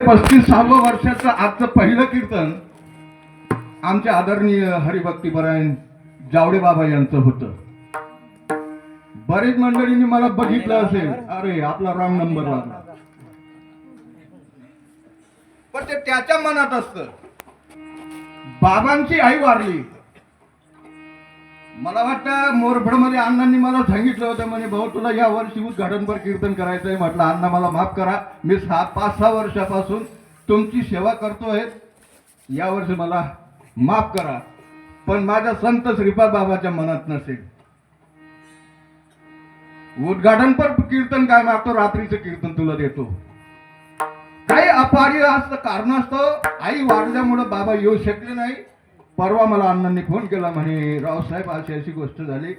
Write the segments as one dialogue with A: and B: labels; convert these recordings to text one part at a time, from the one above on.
A: 35व्या वर्षाचं आजचं पहिलं कीर्तन आमच्या आदरणीय हरिभक्तीपरायण जावडे बाबा यांचं होतं. बरेच मंडळींनी मला बघितलं असेल, अरे आपला रॉंग नंबर लागला, पण ते त्याच्या मनात असतं. बाबांची आई वारली. मला वाटतं मोरफडमध्ये अण्णांनी मला सांगितलं होतं, म्हणे भाऊ तुला या वर्षी उद्घाटनपर कीर्तन करायचंय. म्हटलं अण्णा मला माफ करा, मी 5-6 वर्षापासून तुमची सेवा करतोय, या वर्षी मला माफ करा. पण माझ्या संत श्रीपाद बाबाच्या मनात नसेल. उद्घाटनपर कीर्तन काय मागतो, रात्रीचं कीर्तन तुला देतो. काही अपरिहार्य कारणास्तव आई वारल्यामुळे बाबा येऊ शकले नाही. परवा मला अण्णांनी फोन केला, म्हणे रावसाहेब अशी अशी गोष्ट झाली,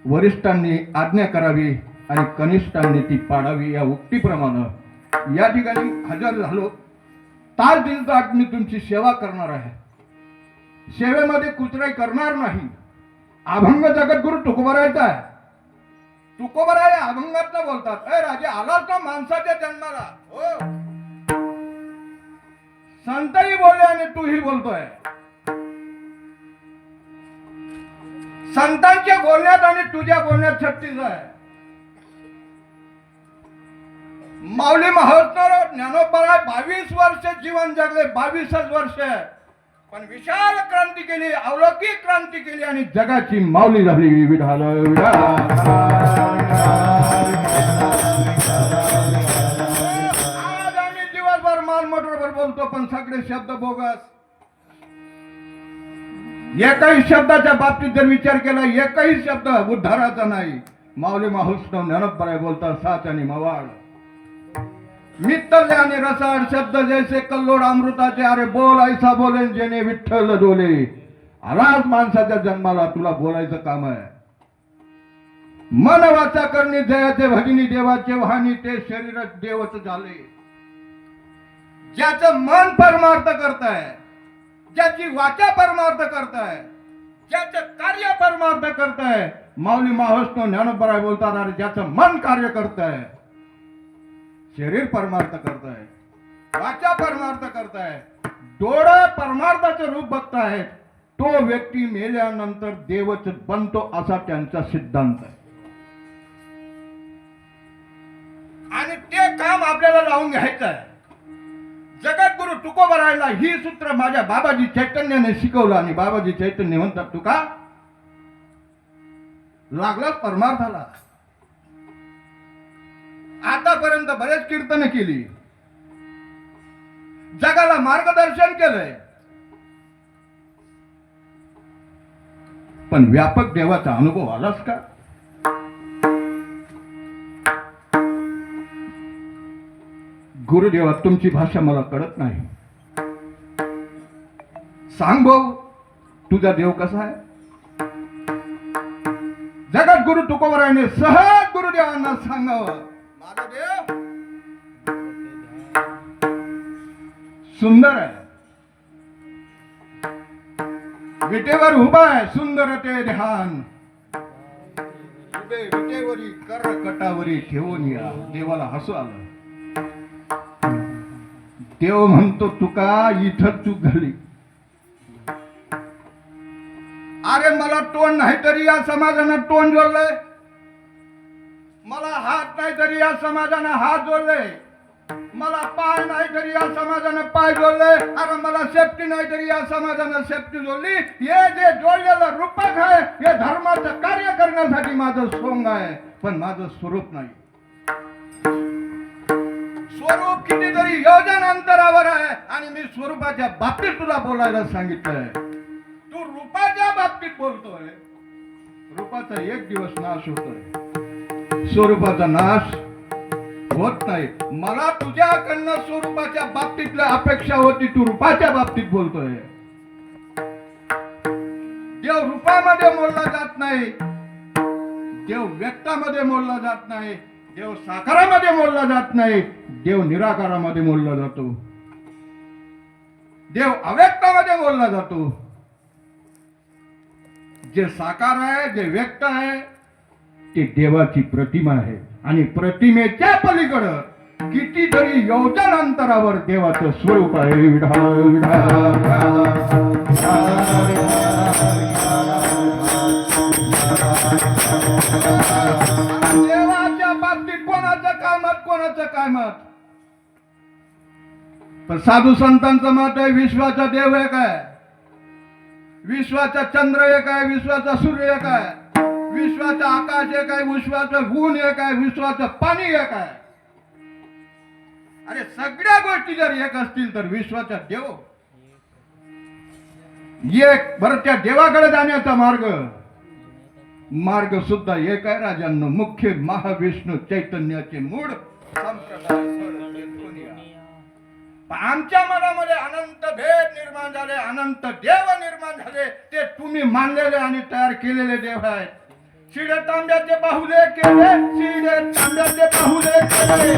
A: वरिष्ठांनी आज्ञा करावी आणि कनिष्ठांनी ती पाडावी. या उक्तीप्रमाणे या ठिकाणी हजर झालो. तास दिवसात मी तुमची सेवा करणार आहे. सेवेमध्ये कुचराई करणार नाही. अभंग जगद्गुरु तुकोबरायचा आहे. तुकोबराय अभंगातलं बोलतात, अरे राजे आलास ना माणसाच्या जन्माला. हो, संतही बोलले आणि तूही बोलतोय. संतांच्या बोलण्यात आणि तुझ्या बोलण्यात छत्तीस आहे. माऊली महोत्सव ज्ञानोबराय 22 वर्ष जीवन जगले, 22च वर्ष, पण विशाल क्रांती केली, अलौकिक क्रांती केली आणि जगाची माऊली झाली. विठाल आज आम्ही दिवसभर माल मोटरवर बोलतो, पण सगळे शब्द बोगस. एकही शब्दाच्या बाबतीत जर विचार केला, एकही शब्द उद्धाराचा नाही. माऊली महोत्सव ज्ञानोबराय बोलतात साच आणि मवाळ, मित्तले आणि रसाळ शब्द जैसे कल्लोड अमृताचे. अरे बोल ऐसा बोले जेने विठ्ठल डोले. आलाच माणसाच्या जन्माला, तुला बोलायचं काम आहे. मन वाचा करणे जयाचे भगिनी देवाचे वाहनी, ते शरीर देवच झाले. ज्याचं मन परमार्थ करताय, ज्याची वाचा परमार्थ करताय, ज्याचं कार्य परमार्थ करताय, माऊली महोत्सव ज्ञानोबराय बोलतात, अरे ज्याचं मन कार्य करताय, शरीर परमार्थ करताय, वाचा परमार्थ करताय, डोळा परमार्थाचं रूप बघताय, तो व्यक्ती मेल्यानंतर देवच बनतो, असा त्यांचा सिद्धांत आहे. आणि ते काम आपल्याला लावून घ्यायचं आहे. जगद्गुरु तुकोबरायला ही सूत्र माझ्या बाबाजी चैतन्याने शिकवलं आणि बाबाजी चैतन्य म्हणतात, तुका लागला परमार्थाला. आतापर्यंत बरेच कीर्तन केली, जगाला मार्गदर्शन केलंय, पण व्यापक देवाचा अनुभव आलाच का? गुरुदेवा तुमची भाषा मला कळत नाही. सांग भाऊ, तुझा देव कसा आहे? जगद्गुरु तुकोबरायने सहज गुरुदेवांना सांगावं, माझा देव सुंदर आहे, विटेवर उभा आहे, सुंदर ते ध्यान, उभे विटेवरी कर कटावरी ठेवून या. देवाला हसू आलं. देव म्हणतो, तुका इथं चूक झाली. अरे मला तोंड नाही तरी या समाजानं तोंड जोडलंय, मला हात नाही तरी या समाजानं हात जोडले, मला पाय नाही तरी या समाजानं पाय जोडले, अरे मला सेफ्टी नाही तरी या समाजानं सेफ्टी जोडली. हे जे जोडलेलं रूपक आहे, हे धर्माचं कार्य करण्यासाठी माझं सोंग आहे, पण माझं स्वरूप नाही. स्वरूप कितीतरी योजन अंतरावर आहे आणि मी स्वरूपाच्या बाबतीत तुला बोलायला सांगितलंय. तू रूपाच्या बाबतीत बोलतोय. रूपाचा एक दिवस नाश होतोय, स्वरूपाचा नाश होत नाही. मला तुझ्याकडनं स्वरूपाच्या बाबतीतल्या अपेक्षा होती, तू रूपाच्या बाबतीत बोलतोय. देव रूपामध्ये मोडला जात नाही, देव व्यक्तामध्ये मोडला जात नाही, देव साकारामध्ये मोडला जात नाही, देव निराकारामध्ये मोडला जातो, देव अव्यक्तामध्ये मोडला जातो. जे साकार आहे, जे व्यक्त आहे, ते देवाची प्रतिमा आहे आणि प्रतिमेच्या पलीकडं कितीतरी योजन अंतरावर देवाचं स्वरूप आहे. विठ्ठल विठ्ठल देवाच्या बाबतीत कोणाचं काय मत. पण साधू संतांचं मत आहे विश्वाचा देव एक आहे, विश्वाचा चंद्र एक आहे, विश्वाचा सूर्य एक आहे, विश्वाचा आकाश एक आहे, विश्वाचं ऊन एक आहे, विश्वाचं पाणी एक आहे. अरे सगळ्या गोष्टी जर एक असतील तर विश्वाचा देव एक. बरं त्या देवाकडे जाण्याचा मार्ग सुद्धा एक आहे राजांनो. मुख्य महाविष्णू चैतन्याचे मूळ संप्रदाय. आमच्या मनामध्ये अनंत भेद निर्माण झाले, अनंत देव निर्माण झाले. ते तुम्ही मानलेले आणि तयार केलेले देव आहेत. शिडे तांब्याचे बाहुले केले, शिडे तांब्याचे बाहुले केले,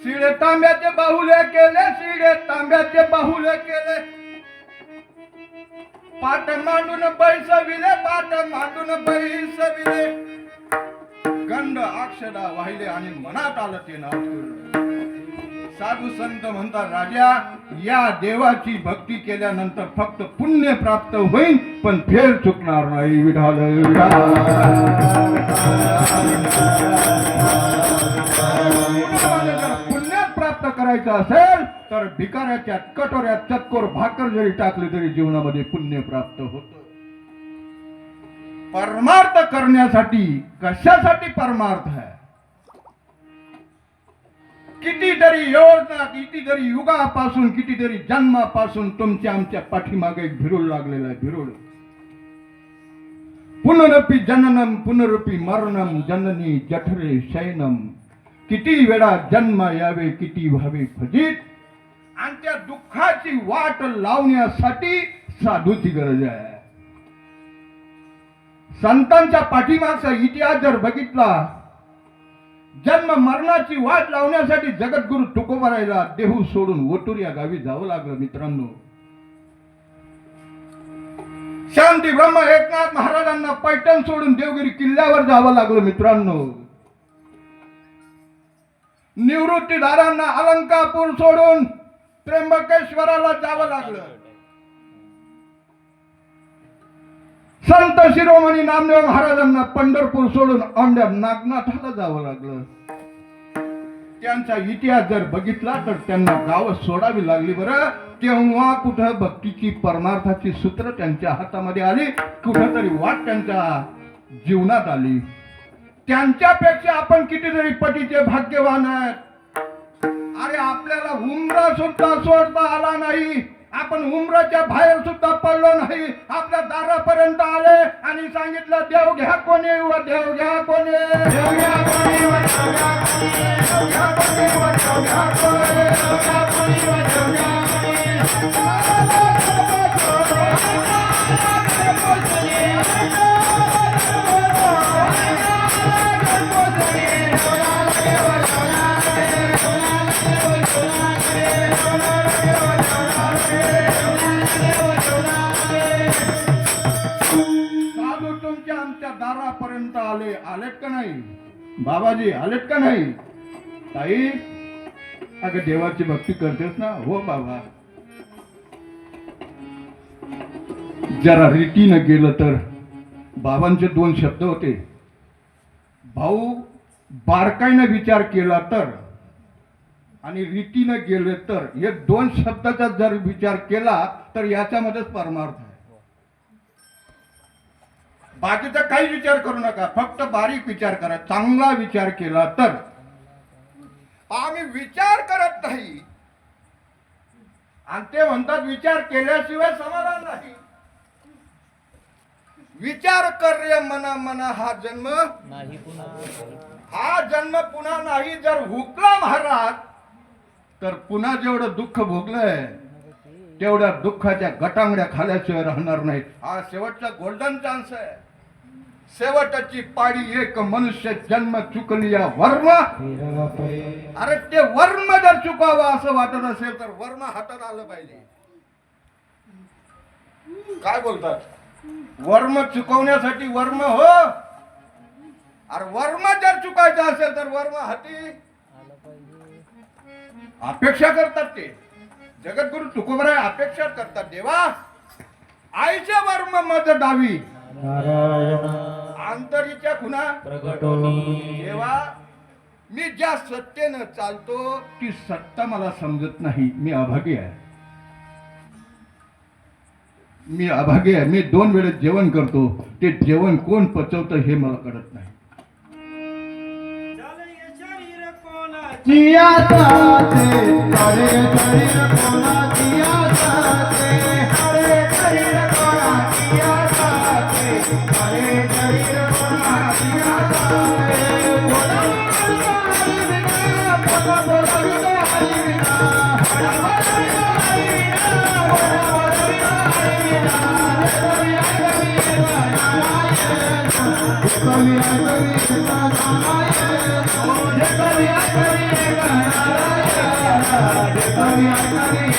A: शिडे तांब्याचे बाहुले केले, शिडे तांब्याचे बाहुले केले. पाट मांडून बैसविले, पाट मांडून बैसविले. गंध अक्षदा वाहिले आणि मनात आलं ते नाव. साधू संत म्हणतात राजा या देवाची भक्ती केल्यानंतर फक्त पुण्य प्राप्त होईल पण फेर चुकणार नाही. विठ्ठल पुण्य प्राप्त करायचं असेल तर भिकाऱ्याच्या कटोऱ्यात चतकोर भाकर जरी टाकली तरी जीवनामध्ये पुण्य प्राप्त होतं. परमार्थ करण्यासाठी कशासाठी परमार्थ आहे. कितीतरी योजना, कितीतरी युगापासून, कितीतरी जन्मापासून तुमच्या आमच्या पाठीमागे एक भिरूळ लागलेला आहे. भिरूळ. पुनरपि जननम पुनरपि मरणम जननी जठरे शयनम. किती वेळा जन्म यावे, किती व्हावे फजित. आणि त्या दुःखाची वाट लावण्यासाठी साधूची गरज आहे. संतांच्या पाठीमागचा इतिहास जर बघितला, जन्म मरणाची वाट लावण्यासाठी जगद्गुरु तुकोबारायला देहू सोडून ओटूर या गावी जावं लागलं. मित्रांनो, शांती ब्रह्म एकनाथ महाराजांना पैठण सोडून देवगिरी किल्ल्यावर जावं लागलं. मित्रांनो, निवृत्तीदारांना अलंकापूर सोडून त्र्यंबकेश्वराला जावं लागलं. संत शिरोमणी नामदेव महाराजांना पंढरपूर सोडून औंढ्या नागनाथाला जावं लागलं. त्यांचा इतिहास जर बघितला तर त्यांना गाव सोडावी लागली. बरं, तेव्हा कुठं भक्तीची परमार्थाची सूत्र त्यांच्या हातामध्ये आली, कुठंतरी वाट त्यांच्या जीवनात आली. त्यांच्यापेक्षा आपण कितीतरी पटीचे भाग्यवान आहेत. अरे आपल्याला उमरा सुद्धा सोडता आला नाही, आपण उमराच्या बाहेर सुद्धा पडलो नाही. आपल्या दारापर्यंत आले आणि सांगितलं देव घ्या कोणी व देव घ्या कोणी, देव घ्या कोणी व देव घ्या कोणी, देव घ्या कोणी व देव घ्या कोणी, देव घ्या कोणी व देव घ्या साधू तुमच्या आमच्या दारापर्यंत आलेत का नाही? बाबाजी आलेत का नाही? ताई, अगं देवाची भक्ती करतेस ना? हो बाबा. जरा रीतीनं गेलं तर बाबांचे दोन शब्द होते. भाऊ, बारकाईनं विचार केला तर आणि रीतीनं गेले तर, हे दोन शब्दाचा जर विचार केला तर याच्यामध्येच परमार्थ आहे. बाकीचा काही विचार करू नका, फक्त बारीक विचार करा. चांगला विचार केला तर. आम्ही विचार करत नाही आणि ते म्हणतात विचार केल्याशिवाय समाधान नाही. विचार कर रे मना मना, हा जन्म
B: नाही पुन्हा.
A: हा जन्म पुन्हा नाही. जर हुकला महाराज तर पुन्हा जेवढं दुःख भोगलंय तेवढ्या दुःखाच्या गटांगड्या खाल्याशिवाय राहणार नाही. हा शेवटचा गोल्डन चान्स आहे. शेवटची पाडी एक मनुष्य जन्म चुकली या वर्म. अरे ते वर्म जर चुकावं असं वाटत असेल तर वर्म हातात आलं पाहिजे. काय बोलतात? वर्म चुकवण्यासाठी वर्म हो. अरे वर्म जर चुकायचं असेल तर वर्म हाती
B: आलं पाहिजे.
A: अपेक्षा करतात. ते जगद्गुरु तुकोबराय अपेक्षा करतात. देवा आईच्या वर्म मध डावी आंतरीच्या खुना
B: प्रगटोनी.
A: देवा मी ज्या सत्तेनं चालतो ती सत्ता मला समजत नाही. मी अभागी आहे. मी अभागी आहे. मी 2 वेळेस जेवण करतो. ते जेवण कोण पचवतं हे मला कळत नाही.
C: जिया जाते हरे शरीर कोणा जिया जाते हरे शरीर कोणा जिया जाते हरे शरीर कोणा जिया जाते बोला हरि विना बोला बोला विना हरि विना बोला बोला विना हरि विना बोला बोला विना हरि विना कभी कभी नारायण कभी कभी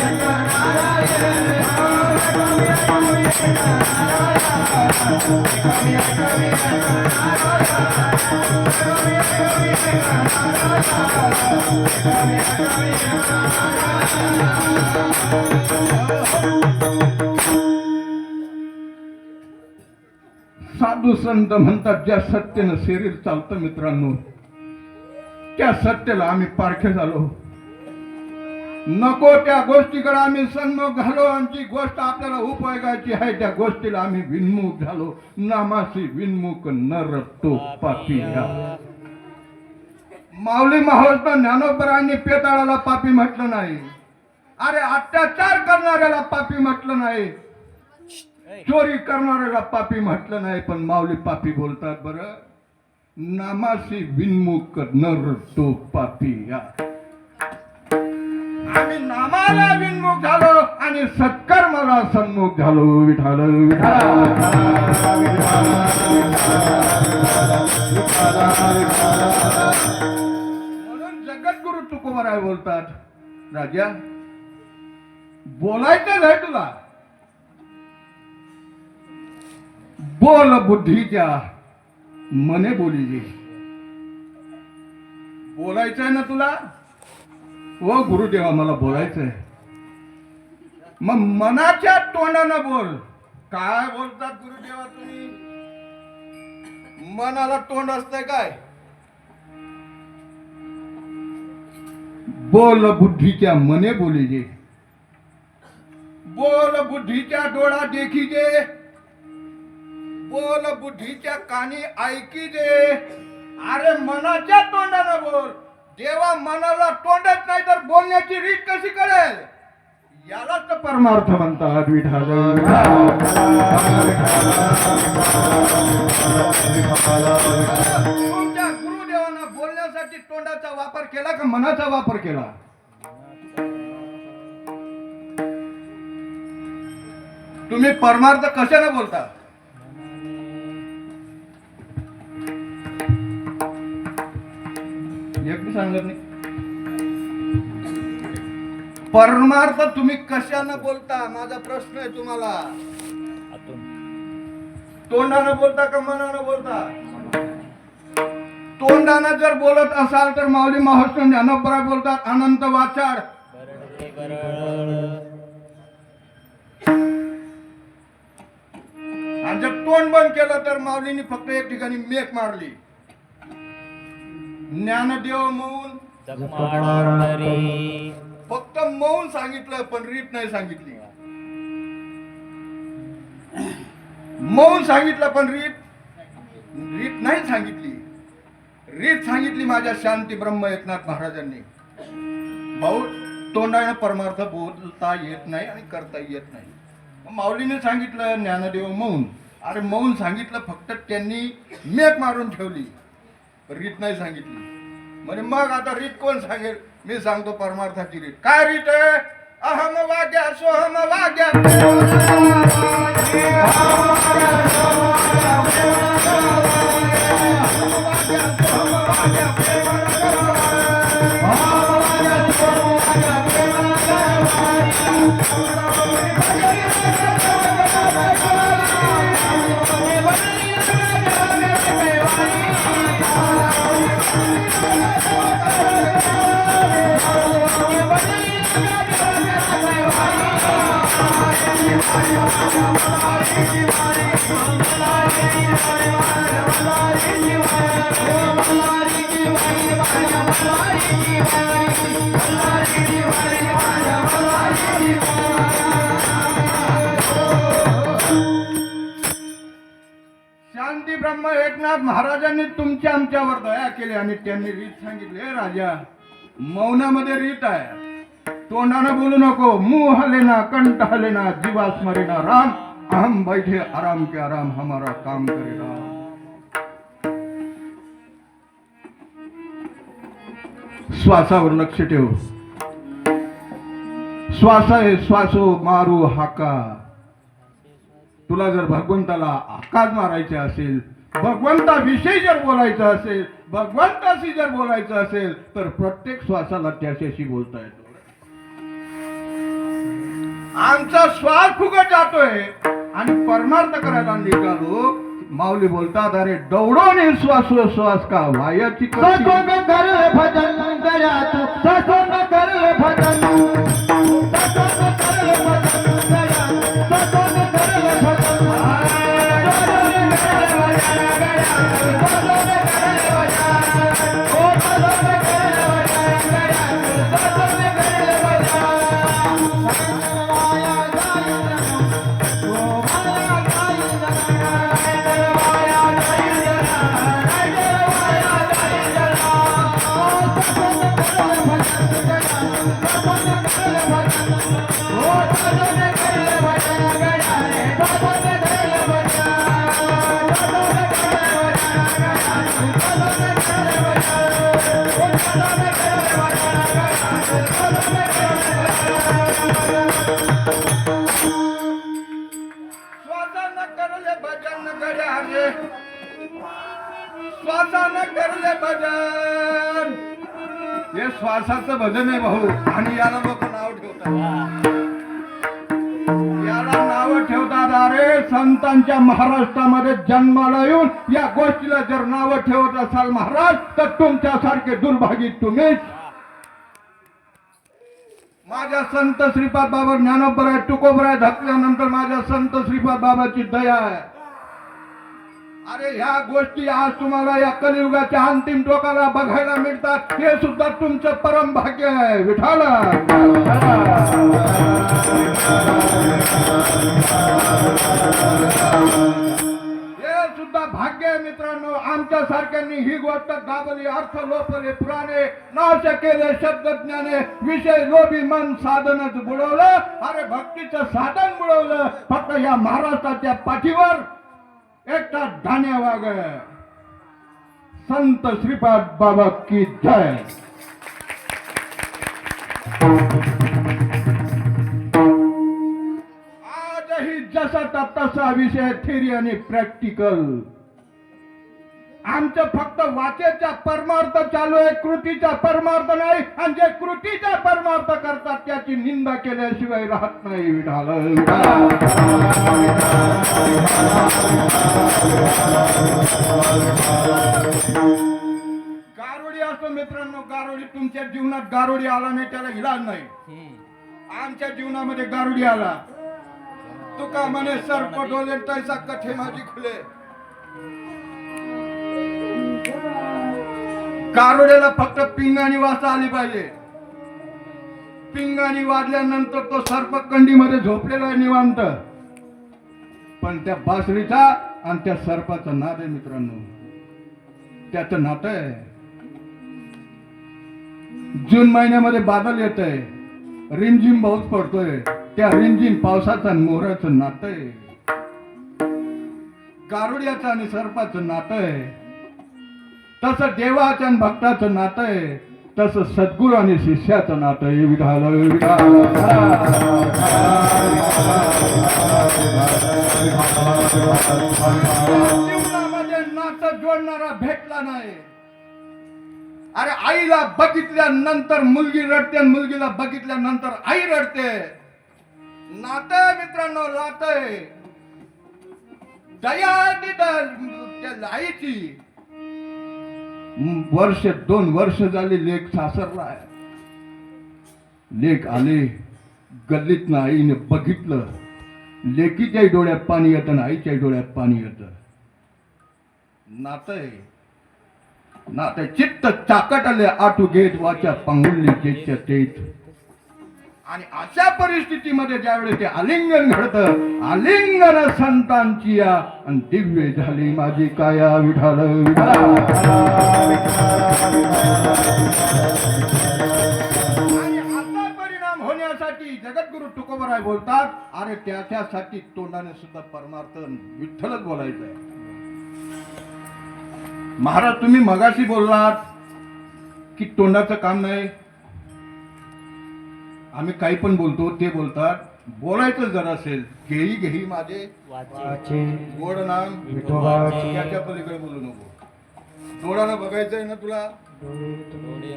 C: नारायण कभी कभी
A: साधू संत म्हणतात ज्या सत्तेनं शरीर चालतं मित्रांनो त्या सत्तेला आम्ही पारखे झालो. नको त्या गोष्टीकडे आम्ही सन्मुख झालो. आमची गोष्ट आपल्याला उपयोगाची आहे त्या गोष्टीला आम्ही विन्मुख झालो. नामासी विन्मुख नर तो पापी. माऊली माहोसना ज्ञानोबरांनी पेताळाला पापी म्हटलं नाही. अरे अत्याचार करणाऱ्याला पापी म्हटलं नाही. चोरी करणाऱ्याला पापी म्हटलं नाही. पण माऊली पापी बोलतात. बरं नामासी विन्मुख नर तो पापी. आम्ही नामाला विन्मुख झालो आणि सत्कर्माला सन्मुख झालो. विठाल म्हणून जगद्गुरु तुकोबराय बोलतात राजा बोलायचं आहे तुला. बोल बुद्धीच्या मने बोली जे. बोलायचंय ना तुला. हो गुरुदेवा मला बोलायचंय. मग मनाच्या तोंडानं बोल. काय बोलतात गुरुदेवा तुम्ही? मनाला तोंड असतंय काय? बोल बुद्धीच्या मने बोली जे. बोल बुद्धीच्या डोळा देखी जे. बोल बुद्धीच्या कानी ऐकी दे. अरे मनाच्या तोंडानं बोल. देवा मनाला तोंडच नाही तर बोलण्याची रीत कशी कळेल? यालाच तर परमार्थ म्हणतात. विठाल तुमच्या गुरुदेवानं बोलण्यासाठी तोंडाचा वापर केला का मनाचा वापर केला? तुम्ही परमार्थ कशाने बोलता? एक बी सांगत नाही. परमार्थ तुम्ही कशाने बोलता? माझा प्रश्न आहे तुम्हाला. तोंडानं बोलता का मनानं बोलता? तोंडानं जर बोलत असाल तर माऊली माहोसना ज्ञानोबराय बोलतात अनंत वाचाड. आणि जर तोंड बंद केलं तर माऊलींनी फक्त एक ठिकाणी मेक मारली. ज्ञानदेव मौन. फक्त मौन सांगितलं पण रीत नाही सांगितली. मौन सांगितलं पण रीत रीत नाही सांगितली, रीत सांगितली माझ्या शांती ब्रह्म एकनाथ महाराजांनी. भाऊ तोंडाने परमार्थ बोलता येत नाही आणि करता येत नाही. मग माऊलीने सांगितलं ज्ञानदेव मौन. अरे मौन सांगितलं फक्त, त्यांनी मेक मारून ठेवली, रीत नाही सांगितली. म्हणजे मग आता रीत कोण सांगेल? मी सांगतो परमार्थाची रीत. काय रीत आहे? अहम वाग्या सोहम वाग्या शांती ब्रह्म एकनाथ महाराजांनी तुमच्या आमच्यावर दया केली आणि त्यांनी रीत सांगितली. "हे राजा, मौनामध्ये रीत आहे. तोंडानं बोलू नको, मुंह हलेना, कंठ हलेना, जीवा स्मरेना राम. हम बैठे आराम के आराम, हमारा काम करे राम." श्वासावर लक्ष ठेव. श्वास आहे, श्वासो मारू हाका. तुला जर भगवंताला आकाज मारायचे असेल, भगवंताविषयी जर बोलायचं असेल, भगवंताशी जर बोलायचं असेल, तर प्रत्येक श्वासाला त्याच्याशी बोलता येतो. आमचा श्वास फुकट जातोय आणि परमार्थ करायला निघालो. माऊली बोलतात, अरे दौडोने श्वासोश्वास का व्हायची कशी? भजन करा तू, ससोन कर भजन, श्वासानं करले भजन गड्या रे, श्वासानं करले भजन. हे श्वासाचं भजन आहे भाऊ, आणि याला लोक नाव ठेवतात. याला नाव ठेवतात. अरे संतांच्या महाराष्ट्रामध्ये जन्माला येऊन या गोष्टीला जर नाव ठेवत असाल महाराज, तर तुमच्यासारखे दुर्भागी तुम्हीच. माझ्या संत श्रीपाद बाबा ज्ञानोबराय तुकोबराय धकल्यानंतर माझ्या संत श्रीपाद बाबाची दया आहे. अरे ह्या गोष्टी आज तुम्हाला या कलियुगाच्या अंतिम टोकाला बघायला मिळतात, हे सुद्धा तुमचं परम भाग्य आहे. विठाला हे सुद्धा भाग्य आहे मित्रांनो. आमच्या सारख्यांनी ही गोष्ट दाबली, अर्थ लोपले पुराणे, नाश केले शब्द ज्ञाने, विषय लोभी मन साधनच बुडवलं. अरे भक्तीचं साधन बुडवलं. फक्त या महाराष्ट्राच्या पाठीवर एकटा धान्य वाग. संत श्रीपाद बाबा की जय. आजही जसा तसा विषय थिअरी आणि प्रॅक्टिकल. आमचं फक्त वाचेचा परमार्थ चालू आहे, कृतीचा परमार्थ नाही. आणि जे कृतीचा परमार्थ करतात त्याची निंदा केल्याशिवाय राहत नाही. विठाल गारुडी असतो मित्रांनो, गारुडी. तुमच्या जीवनात गारुडी आला नाही त्याला इलाज नाही. आमच्या जीवनामध्ये गारुडी आला. तुका म्हणे सर पटोले तैसा कथे माझी खुले. गारुड्याला फक्त पिंगाणी वाजता आली पाहिजे. पिंगाणी वाजल्यानंतर तो सर्पकंडीमध्ये झोपलेला आहे निवांत. पण त्या बासरीचा आणि त्या सर्पाचं नाद आहे मित्रांनो. त्याचं नातं आहे. जून महिन्यामध्ये बादल येत आहे, रिमझिम पाऊस पडतोय. त्या रिमझिम पावसाचं आणि मोहराचं नातं आहे. गारुड्याचं आणि सर्पाचं नातं आहे. तसं देवाचं आणि भक्ताचं नातं आहे. तसं सद्गुरू आणि शिष्याचं नातं आहे. विठाल जीवनामध्ये नातं जोडणारा भेटला नाही. अरे आईला बघितल्यानंतर मुलगी रडते आणि मुलगीला बघितल्यानंतर आई रडते. नातं मित्रांनो, नातं दया त्या आईची. वर्ष 2 वर्ष झाली लेक सासरला आहे. लेक आले गल्लीतनं, आईने बघितलं. लेकीच्याही डोळ्यात पाणी येतं आणि आईच्याही डोळ्यात पाणी येतं. नातं नातं चित्त चाकटले आटू घेत वाचा पांगुरली जेच्या तेत. आणि अशा परिस्थितीमध्ये ज्यावेळेस ते आलिंगन घडतं, आलिंगन संतांची या आणि दिव्य झाली माझी काया. विठाल आणि असा परिणाम होण्यासाठी जगद्गुरु तुकोबराय बोलतात, अरे त्याच्यासाठी तोंडाने सुद्धा परमार्थ विठ्ठलच बोलायचं आहे. महाराज तुम्ही मगाशी बोललात की तोंडाचं काम नाही. आम्ही काही पण बोलतो, ते बोलतात. बोलायचं जर असेल, घेई घेई माझे
B: वाचे
A: गोड नाम
B: विठोबाचे.
A: याच्या पलीकडे बोलू नको. डोळ्यानं बघायचंय ना तुला.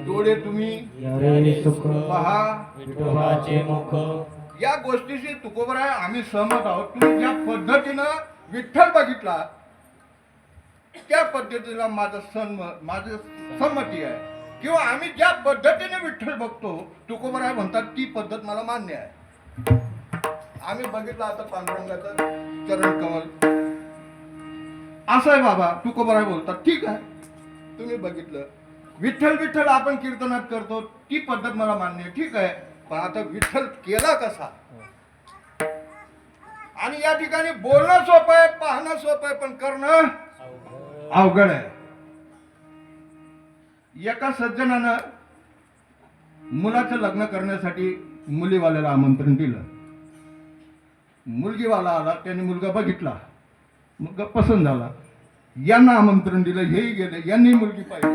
A: डोळे तुम्ही
B: यारे सुख
A: पहा.
B: विठोबाचे मुख.
A: या गोष्टीशी तुकोबराय आम्ही सहमत आहोत. तुम्ही ज्या पद्धतीनं विठ्ठल बघितला त्या पद्धतीला माझं संमती आहे. किंवा आम्ही ज्या पद्धतीने विठ्ठल बघतो, तुकोबराय म्हणतात ती पद्धत मला मान्य आहे. आम्ही बघितलं आता पांडुरंगाचं चरण कमल असं आहे बाबा. तुकोबराय बोलतात ठीक आहे, तुम्ही बघितलं. विठ्ठल विठ्ठल आपण कीर्तनात करतो, ती पद्धत मला मान्य आहे, ठीक आहे. पण आता विठ्ठल केला कसा? आणि या ठिकाणी बोलणं सोपं आहे, पाहणं सोपं आहे, पण करणं अवघड आहे. एका सज्जनानं मुलाचं लग्न करण्यासाठी मुलीवाल्याला आमंत्रण दिलं. मुलगीवाला आला, त्याने मुलगा बघितला, मुलगा पसंत झाला. यांना आमंत्रण दिलं, हेही गेले, यांनी मुलगी पाहिली.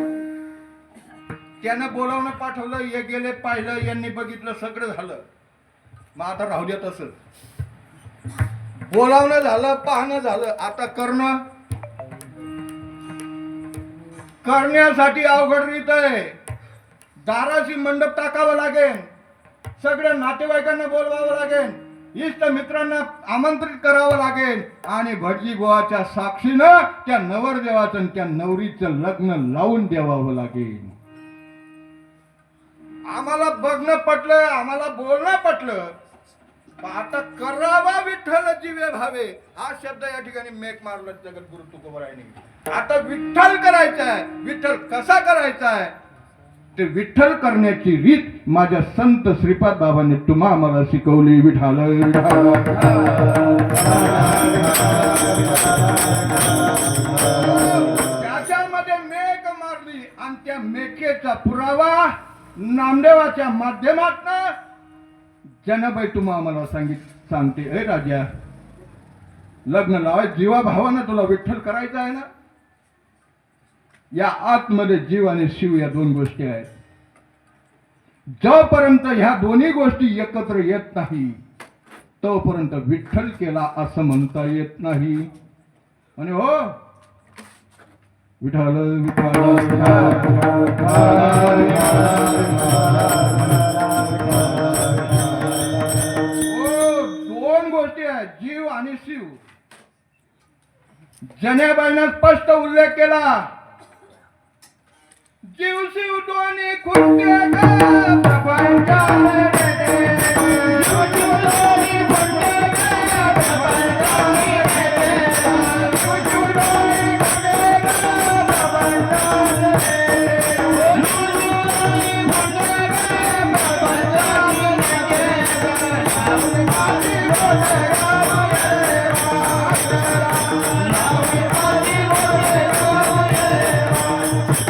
A: त्यानं बोलावणं पाठवलं, हे गेले, पाहिलं, यांनी बघितलं, सगळं झालं. मग आता राहू द्या तसं. बोलावणं झालं, पाहणं झालं, आता करणं. करण्यासाठी अवघड रीत आहे. दाराशी मंडप टाकावं लागेल, सगळ्या नातेवाईकांना बोलवावं लागेल, इष्ट मित्रांना आमंत्रित करावं लागेल आणि भटजी बुवाच्या साक्षीनं त्या नवरदेवाचं आणि त्या नवरीचं लग्न लावून द्यावं लागेल. आम्हाला बघणं पटलं, आम्हाला बोलणं पटलं, आता करावा विठ्ठल जीवे भावे हा शब्द या ठिकाणी मेक मारला जगद्गुरु तुकोबरायांनी. आता विठ्ठल करायचं आहे. विठ्ठल कसा करायचा आहे ते विठ्ठल करण्याची रीत माझ्या संत श्रीपाद बाबांनी तुम्हा आम्हाला शिकवली. विठाल त्याच्यामध्ये मेक मारली आणि त्या मेकेचा पुरावा नामदेवाच्या माध्यमातून जनाबाई तुम्हा आम्हाला सांगते, ए राजा, लग्न लावाय जीवाभावानं तुला विठ्ठल करायचं आहे ना. या आतमध्ये जीव आणि शिव या 2 गोष्टी आहेत. जोपर्यंत ह्या दोन्ही गोष्टी एकत्र येत नाही तोपर्यंत विठ्ठल केला असं म्हणता येत नाही. आणि हो विठ्ठल दोन गोष्टी आहेत, जीव आणि शिव. जनाबाईनं स्पष्ट उल्लेख केला, जीव शिव दोन्ही खुंटे प्रपंचाने